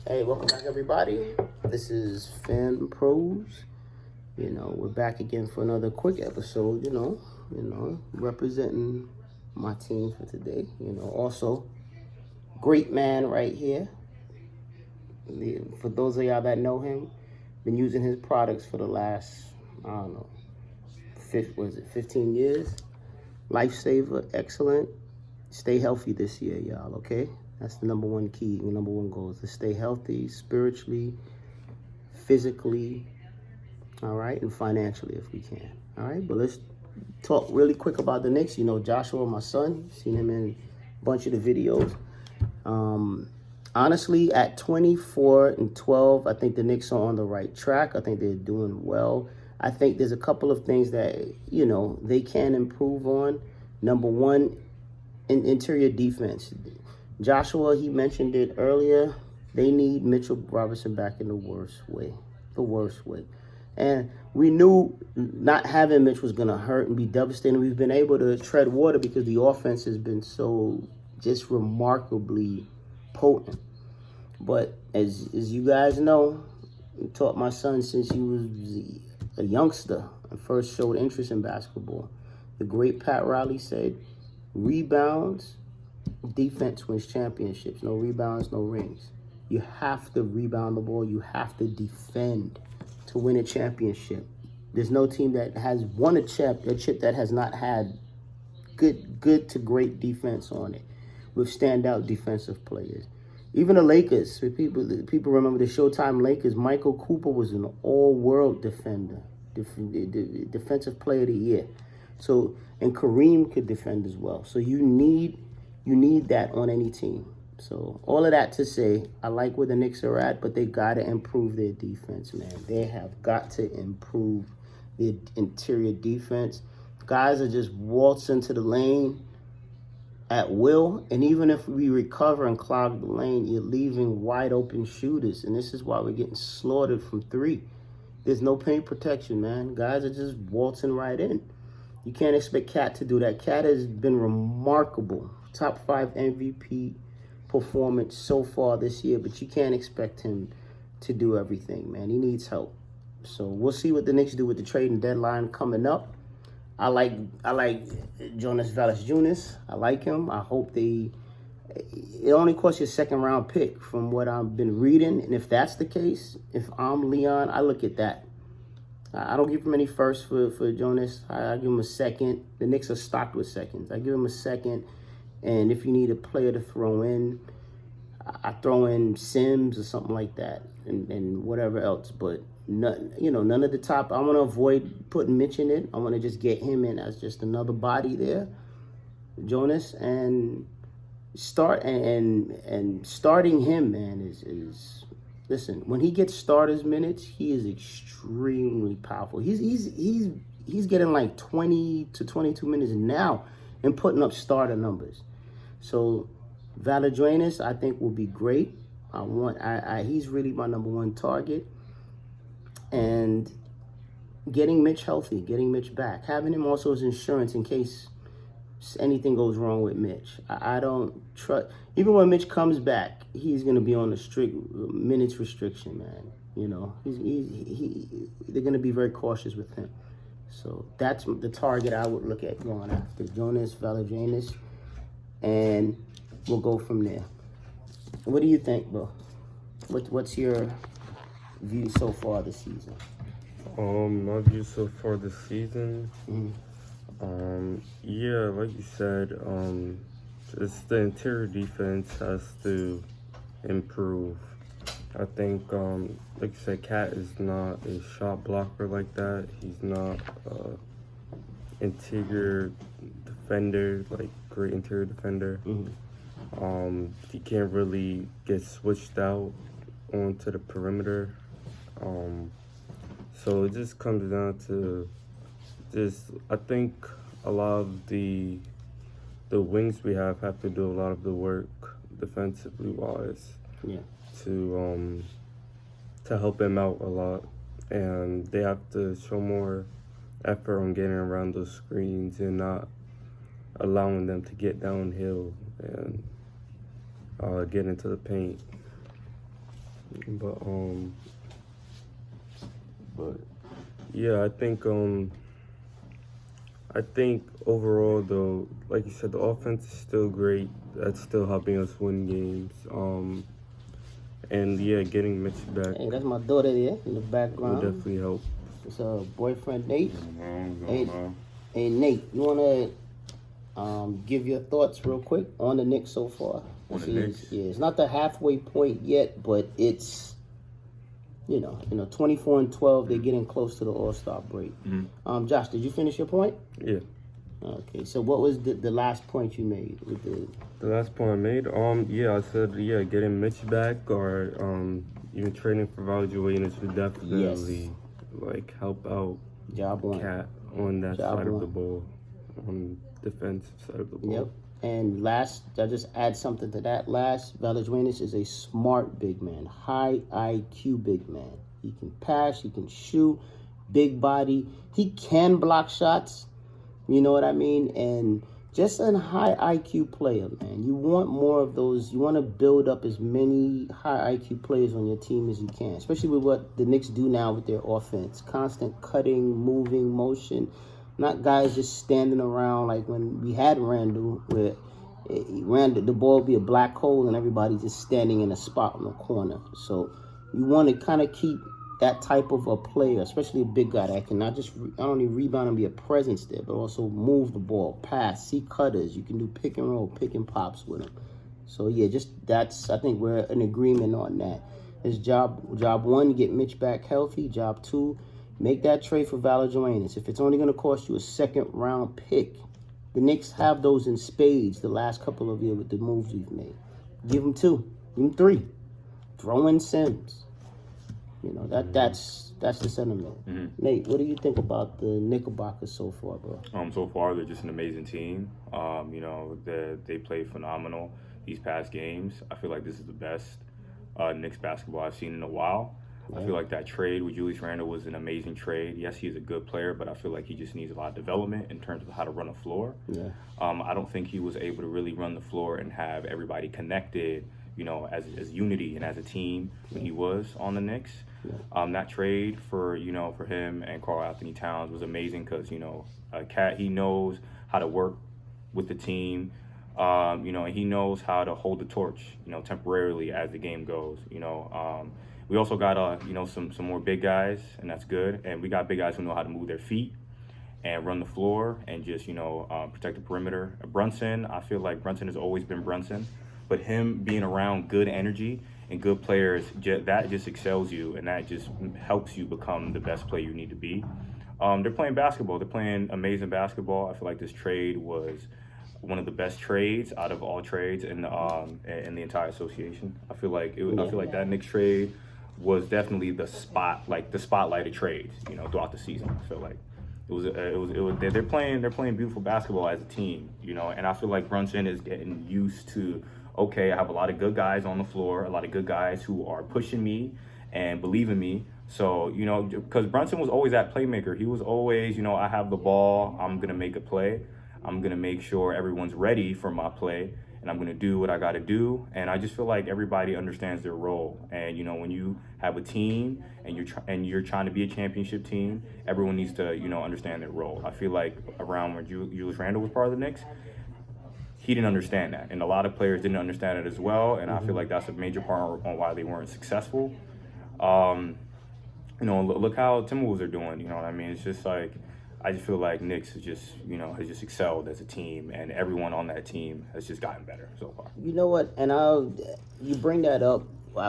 Hey, welcome back, everybody. This is Fan Pros. We're back again for another quick episode. Representing my team for today. Also great man right here. For those of y'all that know him, been using his products for the last 15 years. Lifesaver, excellent. Stay healthy this year, y'all. Okay. That's the number one key, the number one goal is to stay healthy spiritually, physically, all right, and financially if we can. All right, but let's talk really quick about the Knicks. Joshua, my son, seen him in a bunch of the videos. Honestly, at 24-12, I think the Knicks are on the right track. I think they're doing well. I think there's a couple of things that, they can improve on. Number one, in interior defense. Joshua, he mentioned it earlier. They need Mitchell Robinson back in the worst way. And we knew not having Mitch was going to hurt and be devastating. We've been able to tread water because the offense has been so just remarkably potent. But as you guys know, I taught my son since he was a youngster and first showed interest in basketball. The great Pat Riley said, rebounds, defense wins championships. No rebounds, no rings. You have to rebound the ball. You have to defend to win a championship. There's no team that has won a chip that has not had good to great defense on it with standout defensive players. Even the Lakers, people remember the Showtime Lakers, Michael Cooper was an all-world defender, defensive player of the year. So, and Kareem could defend as well. So you need that on any team. So all of that to say, I like where the Knicks are at, but they got to improve their defense, man. They have got to improve their interior defense. Guys are just waltzing to the lane at will, and even if we recover and clog the lane, you're leaving wide open shooters, and this is why we're getting slaughtered from three. There's no paint protection, man. Guys are just waltzing right in. You can't expect Cat to do that. Cat has been remarkable. Top 5 MVP performance so far this year, but you can't expect him to do everything, man. He needs help. So we'll see what the Knicks do with the trading deadline coming up. I like Jonas Valanciunas. I like him. I hope it only costs you a second-round pick from what I've been reading. And if that's the case, if I'm Leon, I look at that. I don't give him any first for Jonas. I give him a second. The Knicks are stocked with seconds. I give him a second. And if you need a player to throw in, I throw in Sims or something like that and whatever else. But, none of the top. I want to avoid putting Mitch in it. I want to just get him in as just another body there, Jonas. And starting him, man, is listen, when he gets starters minutes, he is extremely powerful. He's getting like 20 to 22 minutes now and putting up starter numbers. So Valanciunas, I think, will be great. He's really my number one target. And getting Mitch healthy, getting Mitch back, having him also as insurance in case anything goes wrong with Mitch. I don't trust. Even when Mitch comes back, he's going to be on a strict minutes restriction, man. They're going to be very cautious with him. So that's the target I would look at going after, Jonas Valanciunas, and we'll go from there. What do you think, bro? What's your view so far this season? My view so far this season, yeah, like you said, it's the interior defense has to improve. I think, like you said, Cat is not a shot blocker like that. He's not interior defender, like great interior defender. He can't really get switched out onto the perimeter. So it just comes down to I think a lot of the wings we have to do a lot of the work defensively wise. Yeah. To help him out a lot, and they have to show more effort on getting around those screens and not allowing them to get downhill and get into the paint. But yeah, I think overall though, like you said, the offense is still great. That's still helping us win games. And yeah, getting Mitch back Hey, that's my daughter there in the will background. definitely help. It's her boyfriend Nate. Hey, on? hey Nate, you wanna give your thoughts real quick on the Knicks so far? On the It's- Knicks? Yeah, it's not the halfway point yet, but it's 24-12. They're getting close to the All-Star break. Josh, did you finish your point? Yeah. Okay, so what was the last point you made with The last point I made, yeah, I said, yeah, getting Mitch back or even training for Valajuenis would definitely like help out job one? Cat on that Job side of one. the ball, on defensive side of the ball. Yep. And last, I'll just add something to that. Last, Valajuenis is a smart big man, high IQ big man. He can pass, he can shoot, big body. He can block shots, you know what I mean? And just a high IQ player, man. You want more of those. You want to build up as many high IQ players on your team as you can, especially with what the Knicks do now with their offense. Constant cutting, moving, motion. Not guys just standing around like when we had Randall, where the ball would be a black hole and everybody just standing in a spot in the corner. So you want to kind of keep that type of a player, especially a big guy that can not only rebound and be a presence there, but also move the ball, pass, see cutters. You can do pick and roll, pick and pops with him. So yeah, I think we're in agreement on that. It's job one, get Mitch back healthy. Job two, make that trade for Valajuenis. If it's only going to cost you a second-round pick, the Knicks have those in spades the last couple of years with the moves we've made. Give them two, give them three. Throw in Sims. That's the sentiment. Nate, what do you think about the Knickerbockers so far, bro? So far, they're just an amazing team. They play phenomenal these past games. I feel like this is the best Knicks basketball I've seen in a while. Yeah. I feel like that trade with Julius Randle was an amazing trade. Yes, he's a good player, but I feel like he just needs a lot of development in terms of how to run a floor. Yeah. I don't think he was able to really run the floor and have everybody connected, as unity and as a team when he was on the Knicks. Yeah. That trade for him and Karl Anthony Towns was amazing because Cat, he knows how to work with the team. And he knows how to hold the torch, temporarily as the game goes. We also got some more big guys, and that's good. And we got big guys who know how to move their feet and run the floor and just protect the perimeter. Brunson, I feel like Brunson has always been Brunson, but him being around good energy and good players, that just excels you, and that just helps you become the best player you need to be. They're playing basketball. They're playing amazing basketball. I feel like this trade was one of the best trades out of all trades in the entire association. I feel like that Knicks trade was definitely the spotlight of trades, throughout the season. I feel like they're playing beautiful basketball as a team, and I feel like Brunson is getting used to, okay, I have a lot of good guys on the floor, a lot of good guys who are pushing me and believe in me. So, because Brunson was always that playmaker. He was always, I have the ball, I'm going to make a play. I'm going to make sure everyone's ready for my play, and I'm going to do what I got to do. And I just feel like everybody understands their role. And, when you have a team and you're trying to be a championship team, everyone needs to, understand their role. I feel like around when Julius Randle was part of the Knicks, he didn't understand that. And a lot of players didn't understand it as well. And I feel like that's a major part on why they weren't successful. Look how Timberwolves are doing, you know what I mean? It's just like, I just feel like Knicks has just excelled as a team, and everyone on that team has just gotten better so far. You know what? And you bring that up.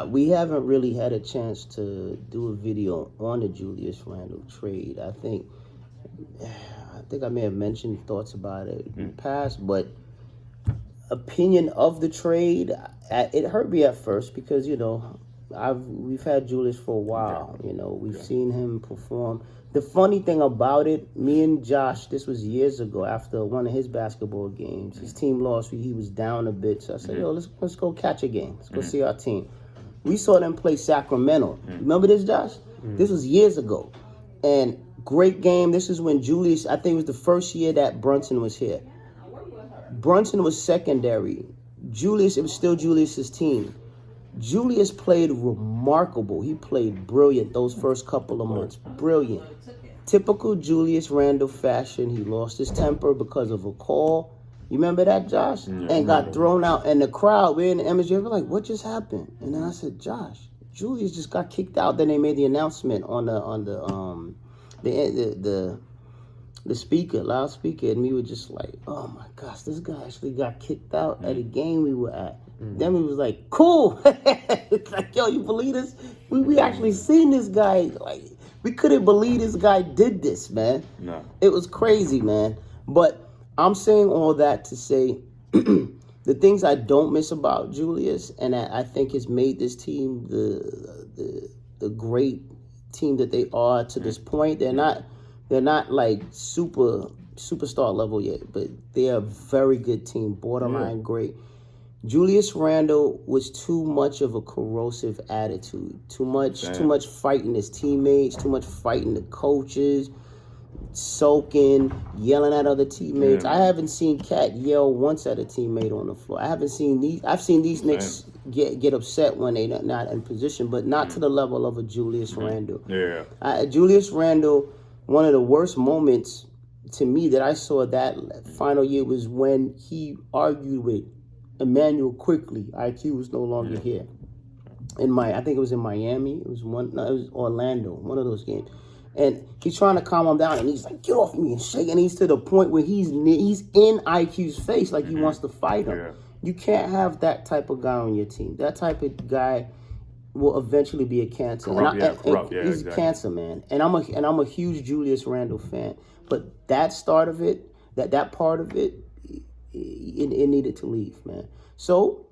We haven't really had a chance to do a video on the Julius Randle trade. I think I may have mentioned thoughts about it in the past, but opinion of the trade, it hurt me at first because we've had Julius for a while. We've seen him perform. The funny thing about it, me and Josh, this was years ago after one of his basketball games. His team lost. He was down a bit. So I said, let's go catch a game. Let's go see our team. We saw them play Sacramento. Remember this, Josh? This was years ago. And great game. This is when Julius, I think it was the first year that Brunson was here. Brunson was secondary. It was still Julius's team. Julius played remarkable. He played brilliant those first couple of months. Brilliant. Typical Julius Randle fashion. He lost his temper because of a call. You remember that, Josh? And got thrown out. And the crowd, we're in the MSG, we're like, what just happened? And then I said, Josh, Julius just got kicked out. Then they made the announcement on the speaker, loudspeaker, and we were just like, oh my gosh, this guy actually got kicked out at a game we were at. Then we was like, cool. It's like, yo, you believe this? We actually seen this guy. Like, we couldn't believe this guy did this, man. No. It was crazy, man. But I'm saying all that to say the things I don't miss about Julius, and I think has made this team the great team that they are to this point. They're not like superstar level yet, but they're a very good team, borderline great. Julius Randle was too much of a corrosive attitude, too much fighting his teammates, too much fighting the coaches, sulking, yelling at other teammates. I haven't seen Cat yell once at a teammate on the floor. I've seen these Knicks get upset when they're not in position, but not to the level of a Julius Randle. Julius Randle, one of the worst moments to me that I saw that final year was when he argued with Emmanuel Quickly. IQ was no longer here. I think it was in Miami. It was Orlando, one of those games. And he's trying to calm him down, and he's like, get off me, and shake. And he's to the point where he's in IQ's face like he wants to fight him. You can't have that type of guy on your team. That type of guy will eventually be a cancer. He's a cancer, man. And I'm a huge Julius Randle fan. But that start of it, that part of it, it needed to leave, man. So,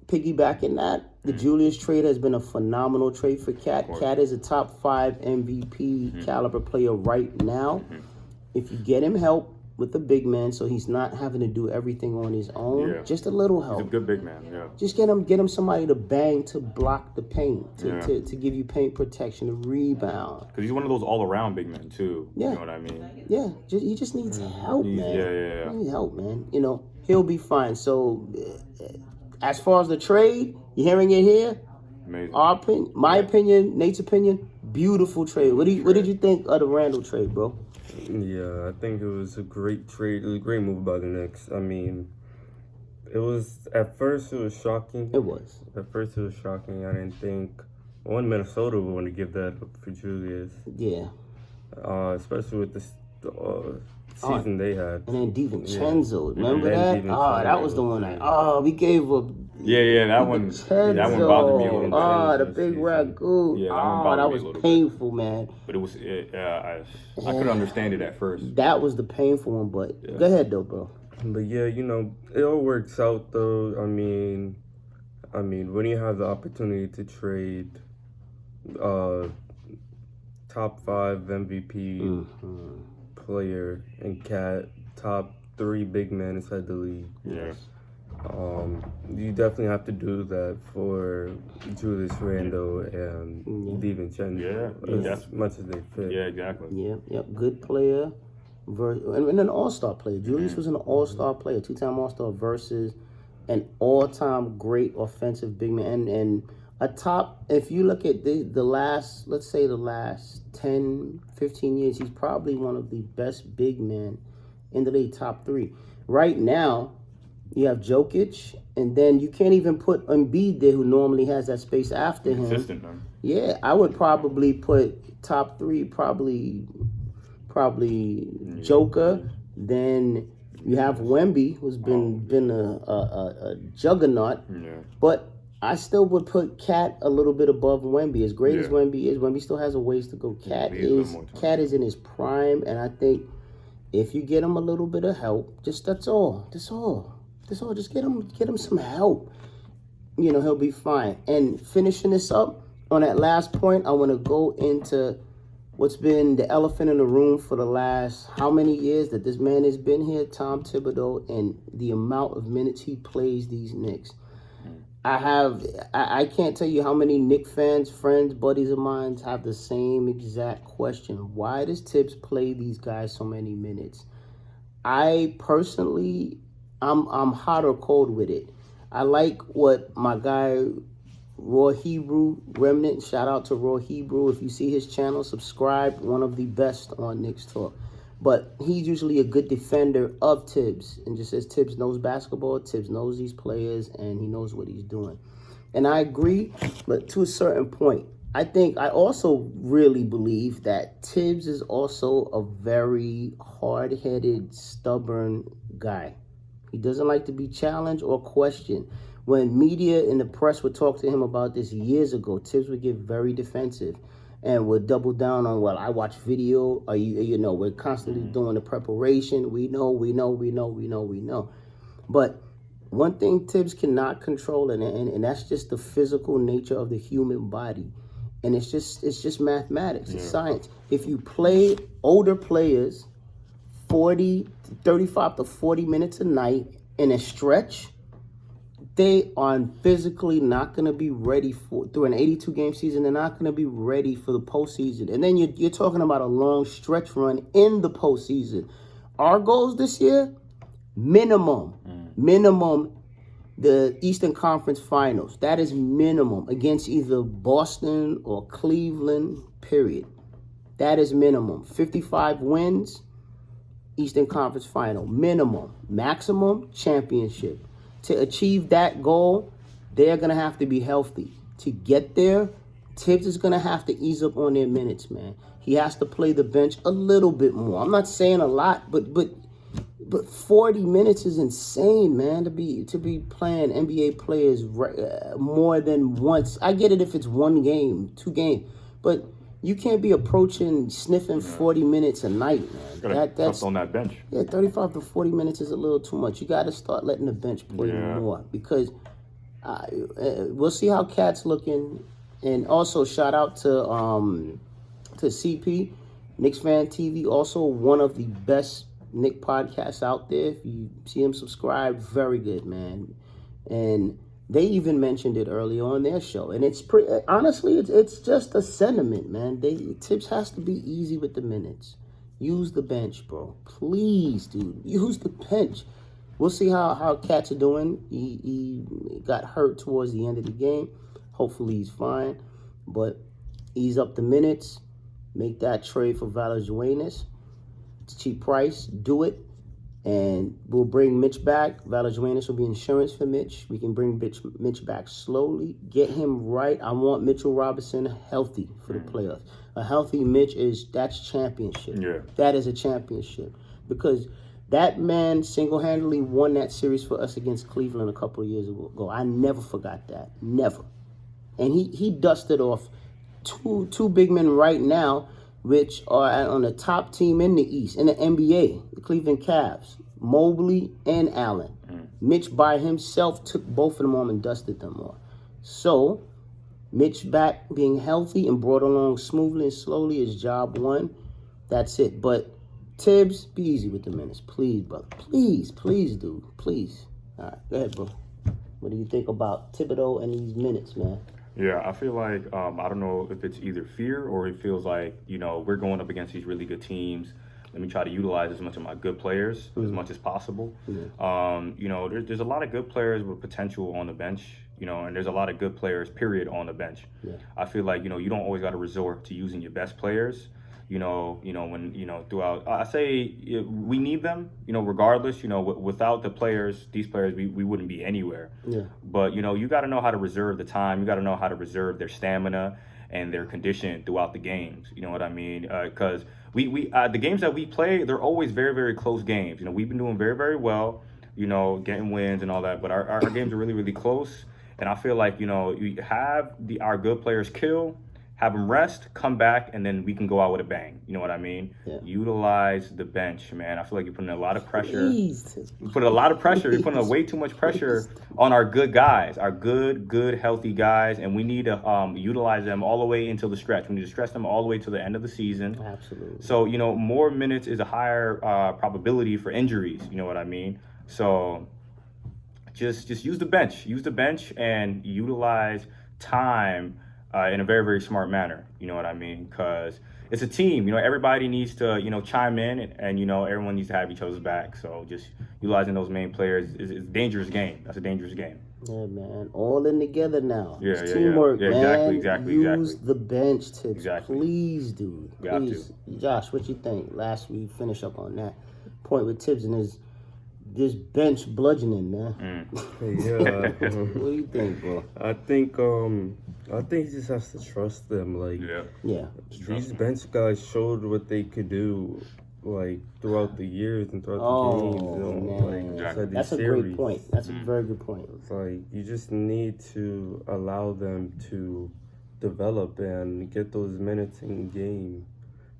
piggybacking that, the Julius trade has been a phenomenal trade for Cat. Cat is a top 5 MVP caliber player right now. If you get him help with the big man, so he's not having to do everything on his own, just a little help. He's a good big man, Just get him somebody to bang, to block the paint, to give you paint protection, to rebound. Because he's one of those all-around big men, too. You know what I mean? Yeah, he just needs help, man. He needs help, man. You know, he'll be fine. So, as far as the trade, you're hearing it here? Amazing. My opinion, Nate's opinion, beautiful trade. What did you think of the Randle trade, bro? Yeah, I think it was a great trade. It was a great move by the Knicks. I mean, at first it was shocking. It was. At first it was shocking. I didn't think Minnesota would want to give that up for Julius. Yeah. Especially with the season they had. And then DiVincenzo, remember that? That was the one we gave up. That one bothered me a little bit. The big ragu. That was painful, man. But it was, I couldn't understand it at first. That was the painful one, but go ahead though, bro. But yeah, you know, it all works out though. I mean, when you have the opportunity to trade top 5 MVP player and Cat, top 3 big men inside the league. You definitely have to do that for Julius Randle and DiVincenzo as much as they fit. Yeah, exactly. Yep. Good player. And an all-star player. Julius was an all-star player, 2-time all-star versus an all-time great offensive big man. And a top, if you look at the last 10, 15 years, he's probably one of the best big men in the league, top 3. Right now, you have Jokic, and then you can't even put Embiid there, who normally has that space after him. Consistent, man. Yeah, I would probably put top 3, probably Joker. Then you have Wemby, who's been a juggernaut. But I still would put Cat a little bit above Wemby. As great as Wemby is, Wemby still has a ways to go. Cat is in his prime, and I think if you get him a little bit of help, that's all. Just get him some help. You know, he'll be fine. And finishing this up on that last point, I want to go into what's been the elephant in the room for the last how many years that this man has been here, Tom Thibodeau, and the amount of minutes he plays these Knicks. I can't tell you how many Knicks fans, friends, buddies of mine have the same exact question. Why does Thibs play these guys so many minutes? I personally, I'm hot or cold with it. I like what my guy Raw Hebrew Remnant. Shout out to Raw Hebrew. If you see his channel, subscribe. One of the best on Knicks Talk. But he's usually a good defender of Thibs. And just says Thibs knows basketball, Thibs knows these players, and he knows what he's doing. And I agree, but to a certain point. I also really believe that Thibs is also a very hard-headed, stubborn guy. He doesn't like to be challenged or questioned. When media and the press would talk to him about this years ago, Thibs would get very defensive and would double down on, well, I watch video, or we're constantly doing the preparation. We know. But one thing Thibs cannot control, and that's just the physical nature of the human body. And it's just mathematics. It's science. If you play older players 35 to 40 minutes a night in a stretch, they are physically not going to be ready through an 82-game season. They're not going to be ready for the postseason. And then you're talking about a long stretch run in the postseason. Our goals this year, minimum, the Eastern Conference Finals. That is minimum against either Boston or Cleveland, period. That is minimum. 55 wins, Eastern Conference Final. Minimum. Maximum, championship. To achieve that goal, they're going to have to be healthy. To get there, Thibs is going to have to ease up on their minutes, man. He has to play the bench a little bit more. I'm not saying a lot, but 40 minutes is insane, man, to be playing NBA players more than once. I get it if it's one game, 2 games, but you can't be sniffing 40 minutes a night, man. That's on that bench. Yeah, 35 to 40 minutes is a little too much. You got to start letting the bench play more, because we'll see how Cat's looking. And also shout out to CP, Knicks Fan TV, also one of the best Knick podcasts out there. If you see him subscribe, very good, man. And they even mentioned it earlier on their show. And it's honestly, it's just a sentiment, man. Thibs has to be easy with the minutes. Use the bench, bro. Please, dude. Use the bench. We'll see how Cats are doing. He got hurt towards the end of the game. Hopefully he's fine. But ease up the minutes. Make that trade for Valajuenis. It's a cheap price. Do it. And we'll bring Mitch back. Valajuenis will be insurance for Mitch. We can bring Mitch back slowly. Get him right. I want Mitchell Robinson healthy for the playoffs. A healthy Mitch that's championship. Yeah. That is a championship. Because that man single-handedly won that series for us against Cleveland a couple of years ago. I never forgot that. Never. And he dusted off two big men right now, which are on the top team in the East, in the NBA, the Cleveland Cavs, Mobley and Allen. Mitch by himself took both of them on and dusted them off. So, Mitch back being healthy and brought along smoothly and slowly is job one. That's it. But Thibs, be easy with the minutes. Please, brother. Please, dude. Please. All right, go ahead, bro. What do you think about Thibodeau and these minutes, man? Yeah, I feel like, I don't know if it's either fear or it feels like, we're going up against these really good teams. Let me try to utilize as much of my good players as much as possible. There's a lot of good players with potential on the bench, and there's a lot of good players, period, on the bench. Yeah. I feel like, you don't always got to resort to using your best players. Throughout, I say we need them, regardless, without the players, these players, we wouldn't be anywhere. Yeah. But, you got to know how to reserve the time. You got to know how to reserve their stamina and their condition throughout the games. You know what I mean? Because the games that we play, they're always very, very close games. We've been doing very, very well, getting wins and all that. But our games are really, really close. And I feel like, you have our good players have them rest, come back, and then we can go out with a bang. You know what I mean? Yeah. Utilize the bench, man. I feel like you're putting a lot of pressure. You're putting a lot of pressure. You're putting way too much pressure on our good guys, our good, healthy guys, and we need to utilize them all the way until the stretch. We need to stretch them all the way to the end of the season. Absolutely. So, more minutes is a higher probability for injuries. You know what I mean? So, just use the bench. Use the bench and utilize time in a very, very smart manner. You know what I mean? Because it's a team. You know, everybody needs to, chime in, and everyone needs to have each other's back. So just utilizing those main players is a dangerous game. That's a dangerous game. Yeah, man. All in together now. Yeah, It's yeah, teamwork, yeah. man. Exactly. Use the bench tips. Exactly. Please, dude. We have Please. Josh, what you think? Last we finish up on that point with Thibs and this bench bludgeoning, man. Yeah. What do you think, bro? I think he just has to trust them. Like, Yeah. these bench guys showed what they could do, like throughout the years and throughout the games. Man. Like, That's a great point. That's a very good point. It's like you just need to allow them to develop and get those minutes in game.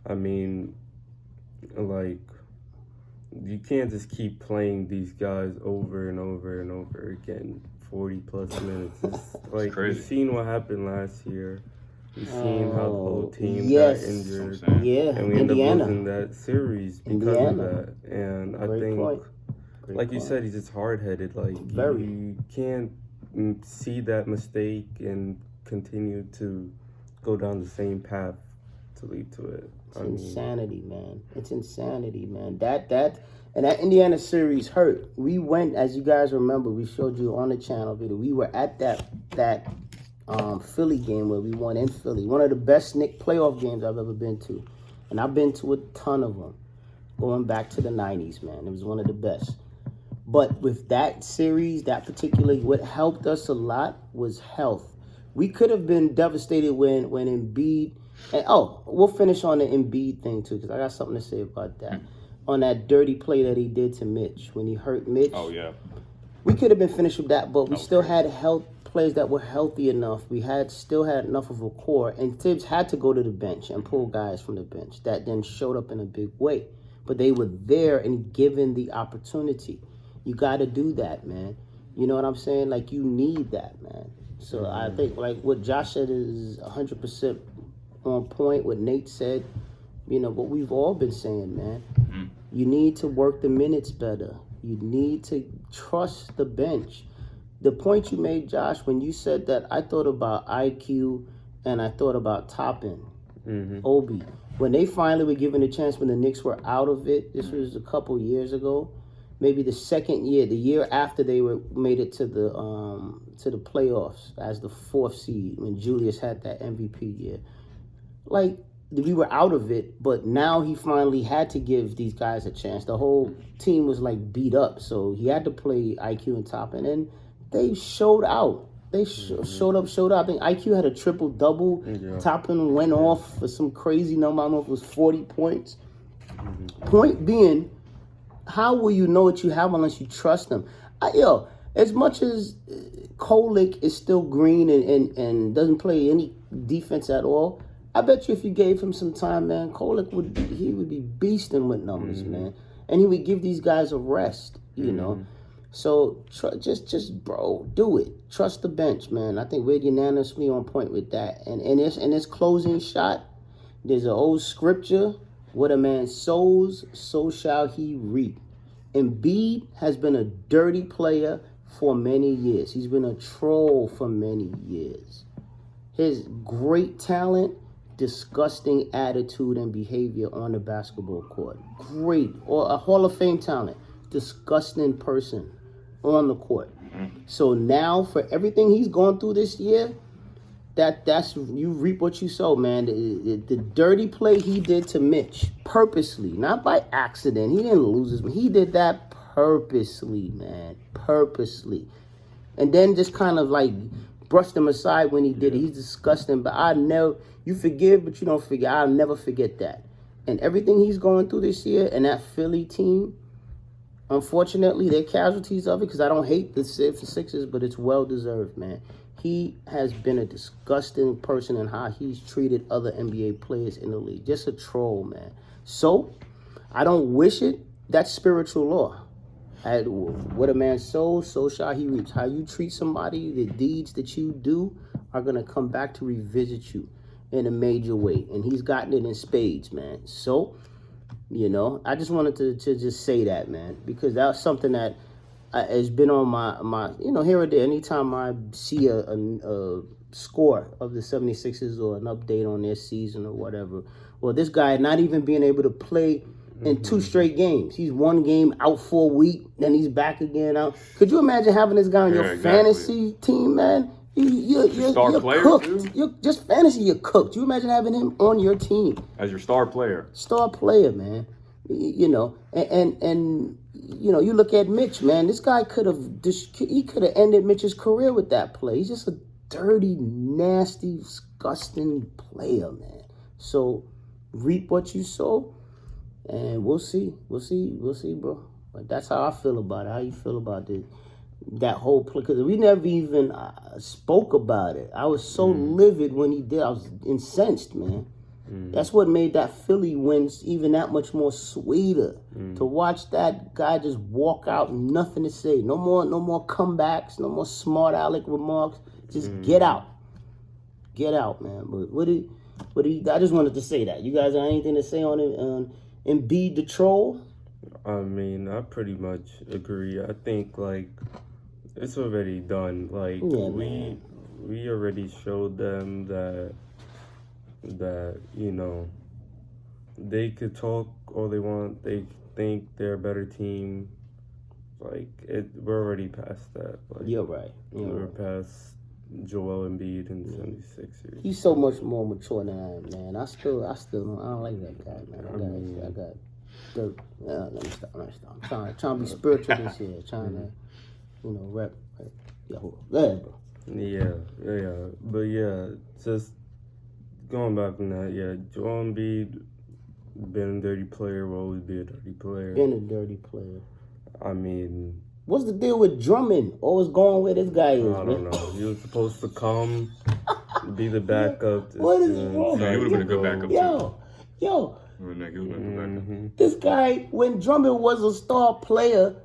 I mean, like, you can't just keep playing these guys over and over and over again, 40 plus minutes. It's like, crazy. We've seen what happened last year. We've seen how the whole team yes. got injured. Yeah, And we ended up losing that series because of Indiana. that. And I Great think, point. like you said, he's just hard-headed. Like, you can't see that mistake and continue to go down the same path to lead to it. It's insanity, man. It's insanity, man. And that Indiana series hurt. We went, as you guys remember, we showed you on the channel video. We were at that Philly game where we won in Philly. One of the best Knick playoff games I've ever been to. And I've been to a ton of them. Going back to the 90s, man. It was one of the best. But with that series, that particular, what helped us a lot was health. We could have been devastated when Embiid, and we'll finish on the Embiid thing too, because I got something to say about that. On that dirty play that he did to Mitch, when he hurt Mitch. Oh, yeah. We could have been finished with that, but we still had players that were healthy enough. We still had enough of a core, and Thibs had to go to the bench and pull guys from the bench that then showed up in a big way. But they were there and given the opportunity. You got to do that, man. You know what I'm saying? Like, you need that, man. So I think, like, what Josh said is 100% on point. What Nate said, what we've all been saying, man. You need to work the minutes better. You need to trust the bench. The point you made, Josh, when you said that, I thought about IQ and I thought about Toppin, Obi. When they finally were given a chance, when the Knicks were out of it, this was a couple years ago, maybe the second year, the year after they made it to the playoffs as the 4th seed, when Julius had that MVP year. Like, we were out of it, but now he finally had to give these guys a chance. The whole team was like beat up, so he had to play IQ and Toppin, and they showed out. They showed up. I think IQ had a triple-double. Toppin went off for some crazy number. I don't know if it was 40 points. Point being, how will you know what you have unless you trust them? As much as Kolick is still green and doesn't play any defense at all, I bet you if you gave him some time, man, Kolick would be beasting with numbers, man. And he would give these guys a rest, you know. So just bro, do it. Trust the bench, man. I think we're unanimously on point with that. And in this closing shot, there's an old scripture: "What a man sows, so shall he reap." Embiid has been a dirty player for many years. He's been a troll for many years. His great talent, disgusting attitude and behavior on the basketball court. Great. Or a Hall of Fame talent. Disgusting person on the court. So now, for everything he's gone through this year, that's you reap what you sow, man. The dirty play he did to Mitch, purposely, not by accident. He didn't lose his. He did that purposely, man. Purposely. And then just kind of like brushed him aside when he did it. He's disgusting, but you forgive, but you don't forget. I'll never forget that. And everything he's going through this year, and that Philly team, unfortunately, they're casualties of it, because I don't hate the Sixers, but it's well-deserved, man. He has been a disgusting person in how he's treated other NBA players in the league. Just a troll, man. So, I don't wish it. That's spiritual law. What a man sows, so shall he reap. How you treat somebody, the deeds that you do are going to come back to revisit you in a major way. And he's gotten it in spades, man. So, I just wanted to just say that, man, because that's something that has been on my here or there. Anytime I see score of the 76ers or an update on their season or whatever. Well, this guy not even being able to play in 2 straight games. He's 1 game out for a week, then he's back again out. Could you imagine having this guy on your fantasy team, man? You're cooked. Too? You're just fantasy. You're cooked. You imagine having him on your team As your star player. Star player, man. You know, and you know, you look at Mitch, man. This guy could have ended Mitch's career with that play. He's just a dirty, nasty, disgusting player, man. So reap what you sow, and we'll see, bro. But that's how I feel about it. How you feel about that whole play? Because we never even spoke about it. I was so livid when he did. I was incensed, man. That's what made that Philly win even that much more sweeter. To watch that guy just walk out, nothing to say. No more comebacks, no more smart aleck remarks. Just get out. Get out, man. But what do you, I just wanted to say that. You guys have anything to say on it? Embiid the troll? I mean, I pretty much agree. I think, like, it's already done. Like, we already showed them that, you know, they could talk all they want. They think they're a better team. Like, we're already past that. Like, You're right. We're past Joel Embiid and 76ers. He's so much more mature than I am, man. I don't like that guy, man. Let me stop. I'm trying to be spiritual this year. Trying to, you know, rep. Go ahead, bro. Yeah. But yeah, just going back on that, Joel Embiid, been a dirty player, will always be a dirty player. Been a dirty player. I mean, what's the deal with Drummond? Always going where this guy is, I don't know. He was supposed to come, be the backup. What is wrong? Yeah, he would have been a good backup, Yo. He would have been a good backup. This guy, when Drummond was a star player,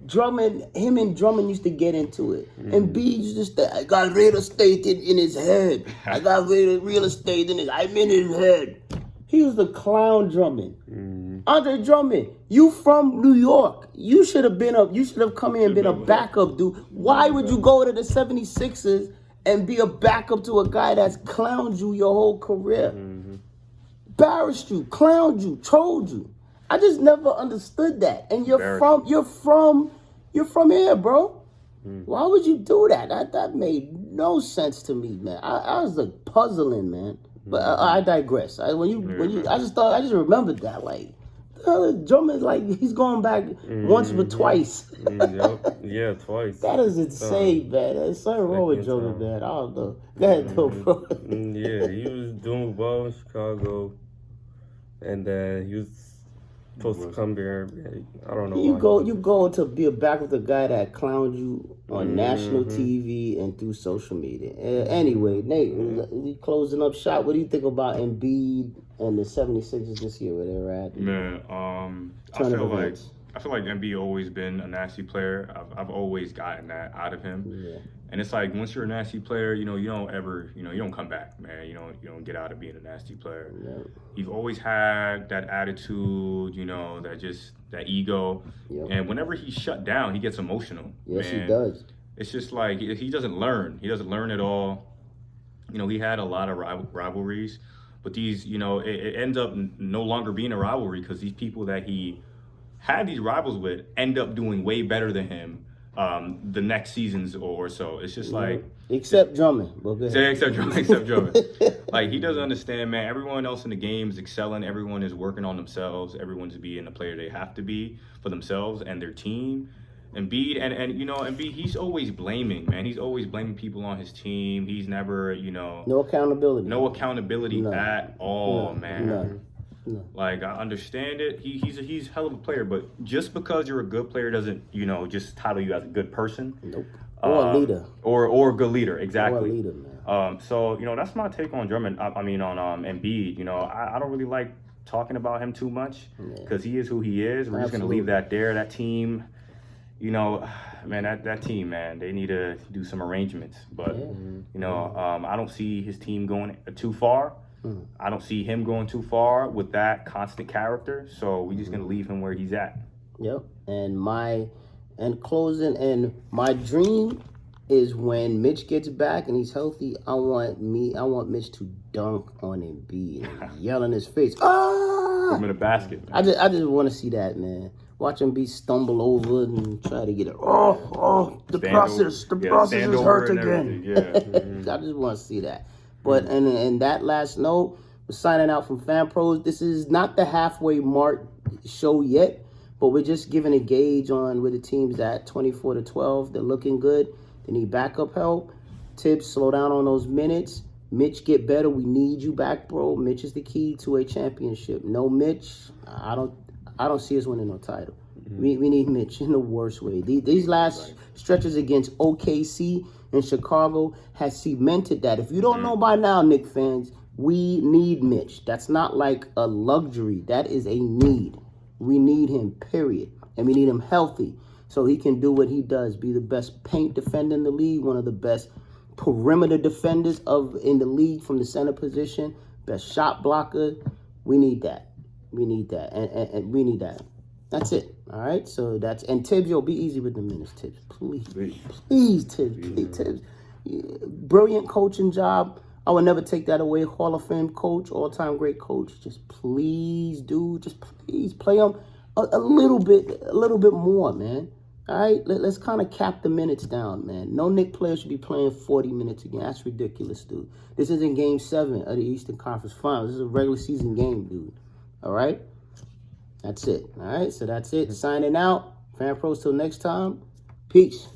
him and Drummond used to get into it. And B used to say, I got real estate in his head. I got real estate I'm in his head. He was the clown Drummond. Andre Drummond, you from New York. You should have come in and been a backup, dude. Why would you go to the 76ers and be a backup to a guy that's clowned you your whole career? Embarrassed you, clowned you, trolled you. I just never understood that. And you're from here, bro. Why would you do that? That made no sense to me, man. I was like puzzling, man. But I digress. I just remembered that, like, Drummond, like, he's going back once but twice. Yeah, twice. That is insane, man. There's something wrong with Drummond, man. I don't know. Go ahead, though, bro. Yeah, he was doing well in Chicago, and he was supposed to come here. I don't know. You go to be a back with a guy that clowned you on national TV and through social media. Anyway, Nate, we closing up shop. What do you think about Embiid and the 76ers this year, where they're at? Man, I feel like Embiid always been a nasty player. I've always gotten that out of him. Yeah. And it's like, once you're a nasty player, you don't ever, you don't come back, man. You don't get out of being a nasty player. Yeah. You've always had that attitude, that ego. Yep. And whenever he's shut down, he gets emotional. Yes, man. He does. It's just like, he doesn't learn. He doesn't learn at all. He had a lot of rivalries, but these, it ends up no longer being a rivalry, because these people that he had these rivals with end up doing way better than him the next seasons or so. It's just like, except Drummond. Except Drummond. Like, he doesn't understand, man. Everyone else in the game is excelling. Everyone is working on themselves. Everyone's being the player they have to be for themselves and their team. Embiid, and Embiid, he's always blaming, man. He's always blaming people on his team. He's never, no accountability. No accountability at all, man. None. No. Like, I understand it. He's a hell of a player, but just because you're a good player doesn't, just title you as a good person. Nope. Or a leader. Or a good leader, exactly. Or a leader, man. So, that's my take on Drummond. On Embiid. I don't really like talking about him too much, because he is who he is. We're just gonna leave that there. That team, man, that team, man, they need to do some arrangements. But I don't see his team going too far. I don't see him going too far with that constant character, so we're just gonna leave him where he's at. Yep. And my dream is when Mitch gets back and he's healthy, I want Mitch to dunk on Embiid and yell in his face. Ah! Put him in a basket. I just want to see that, man. Watch Embiid stumble over and try to get it. The process is hurt again. Yeah. I just want to see that. But and that last note, we're signing out from Fan Pros. This is not the halfway mark show yet, but we're just giving a gauge on where the team's at. 24-12, they're looking good. They need backup help. Thibs, slow down on those minutes. Mitch, get better. We need you back, bro. Mitch is the key to a championship. No Mitch, I don't see us winning no title. We need Mitch in the worst way. These last stretches against OKC and Chicago has cemented that. If you don't know by now, Knicks fans, we need Mitch. That's not like a luxury. That is a need. We need him, period. And we need him healthy so he can do what he does, be the best paint defender in the league, one of the best perimeter defenders in the league from the center position, best shot blocker. We need that. We need that. And we need that. That's it. All right? So that's... And Thibs, be easy with the minutes, Thibs. Please, Thibs. Please, Thibs. Brilliant coaching job. I would never take that away. Hall of Fame coach, all-time great coach. Just please, dude. Just please play him a little bit more, man. All right? Let's kind of cap the minutes down, man. No Knick player should be playing 40 minutes again. That's ridiculous, dude. This isn't Game 7 of the Eastern Conference Finals. This is a regular season game, dude. All right? That's it. All right? So that's it. Signing out. Fan Pros till next time. Peace.